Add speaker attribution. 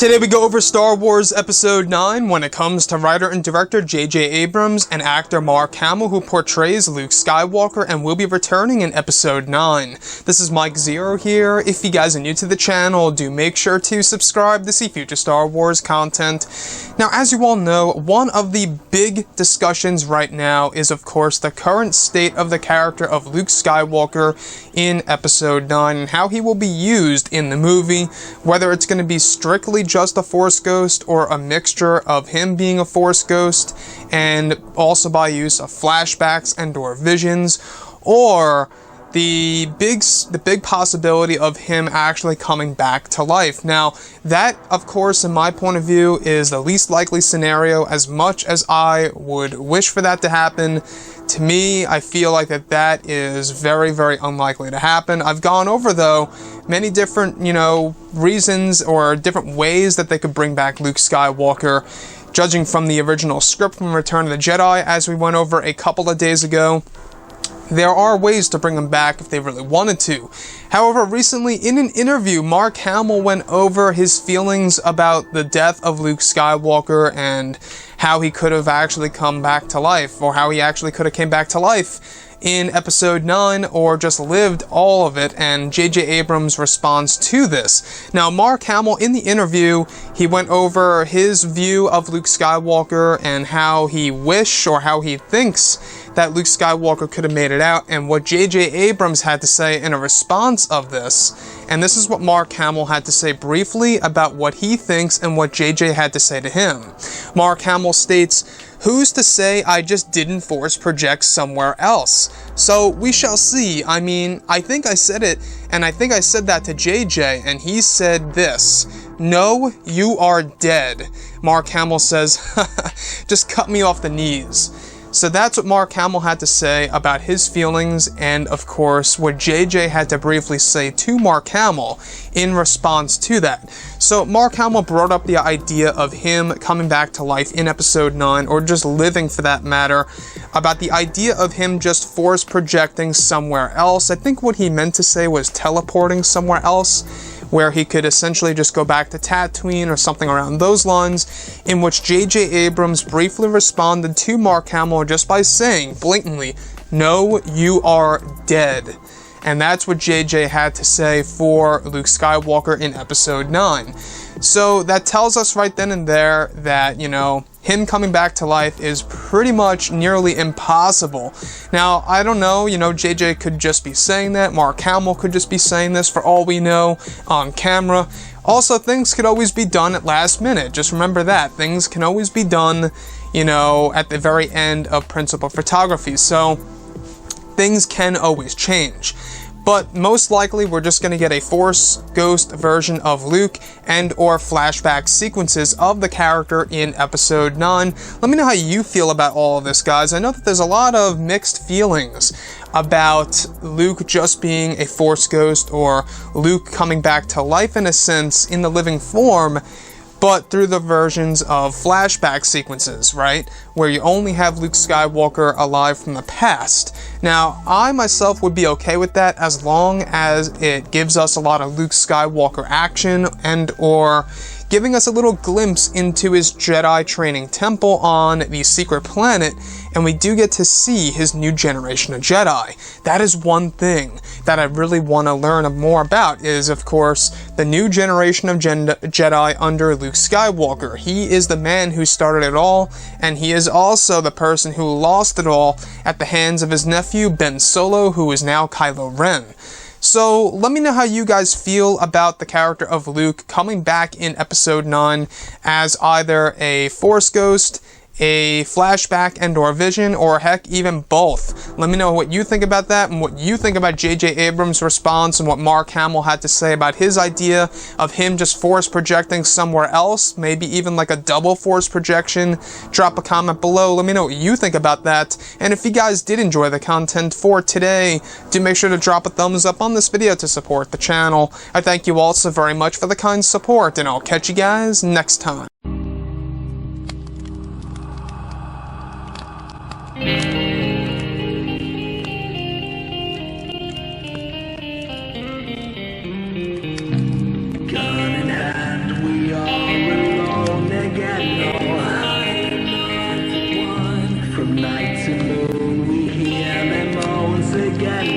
Speaker 1: Today we go over Star Wars Episode 9 when it comes to writer and director JJ Abrams and actor Mark Hamill, who portrays Luke Skywalker and will be returning in Episode 9. This is Mike Zero here. If you guys are new to the channel, do make sure to subscribe to see future Star Wars content. Now, as you all know, one of the big discussions right now is, of course, the current state of the character of Luke Skywalker in Episode 9 and how he will be used in the movie, whether it's going to be strictly just a Force ghost or a mixture of him being a Force ghost and also by use of flashbacks and or visions, or the big possibility of him actually coming back to life. Now, that, of course, in my point of view, is the least likely scenario. As much as I would wish for that to happen, to me, I feel like that is very, very unlikely to happen. I've gone over, though, many different, reasons or different ways that they could bring back Luke Skywalker, judging from the original script from Return of the Jedi, as we went over a couple of days ago. There are ways to bring him back if they really wanted to. However, recently in an interview, Mark Hamill went over his feelings about the death of Luke Skywalker and how he could have actually come back to life, or how he actually could have came back to life in Episode 9, or just lived all of it, and JJ Abrams' response to this. Now, Mark Hamill, in the interview, he went over his view of Luke Skywalker and how he wished, or how he thinks, that Luke Skywalker could have made it out, and what JJ Abrams had to say in a response of this. And this is what Mark Hamill had to say briefly about what he thinks and what JJ had to say to him. Mark Hamill states, "Who's to say I just didn't force project somewhere else? So we shall see. I mean, I think I said it, and I think I said that to JJ, and he said this: no, you are dead." Mark Hamill says, "Just cut me off the knees." So that's what Mark Hamill had to say about his feelings, and of course what JJ had to briefly say to Mark Hamill in response to that. So Mark Hamill brought up the idea of him coming back to life in Episode 9, or just living for that matter, about the idea of him just force projecting somewhere else. I think what he meant to say was teleporting somewhere else, where he could essentially just go back to Tatooine or something around those lines, in which JJ Abrams briefly responded to Mark Hamill just by saying blatantly, "No, you are dead." And that's what JJ had to say for Luke Skywalker in Episode 9. So that tells us right then and there that, him coming back to life is pretty much nearly impossible. Now, I don't know, JJ could just be saying that, Mark Hamill could just be saying this for all we know on camera. Also, things could always be done at last minute. Just remember that. Things can always be done, at the very end of principal photography. So, things can always change. But most likely we're just going to get a Force Ghost version of Luke and or flashback sequences of the character in Episode 9. Let me know how you feel about all of this, guys. I know that there's a lot of mixed feelings about Luke just being a Force Ghost, or Luke coming back to life in a sense in the living form, but through the versions of flashback sequences, right? Where you only have Luke Skywalker alive from the past. Now, I myself would be okay with that as long as it gives us a lot of Luke Skywalker action and or giving us a little glimpse into his Jedi training temple on the secret planet, and we do get to see his new generation of Jedi. That is one thing that I really want to learn more about, is, of course, the new generation of Jedi under Luke Skywalker. He is the man who started it all, and he is also the person who lost it all at the hands of his nephew, Ben Solo, who is now Kylo Ren. So, let me know how you guys feel about the character of Luke coming back in Episode 9 as either a Force Ghost, a flashback and or vision, or heck, even both. Let me know what you think about that and what you think about JJ Abrams' response and what Mark Hamill had to say about his idea of him just force projecting somewhere else, maybe even like a double force projection. Drop a comment below. Let me know what you think about that. And if you guys did enjoy the content for today, do make sure to drop a thumbs up on this video to support the channel. I thank you all so very much for the kind support, and I'll catch you guys next time.
Speaker 2: Gun in hand, we are once again.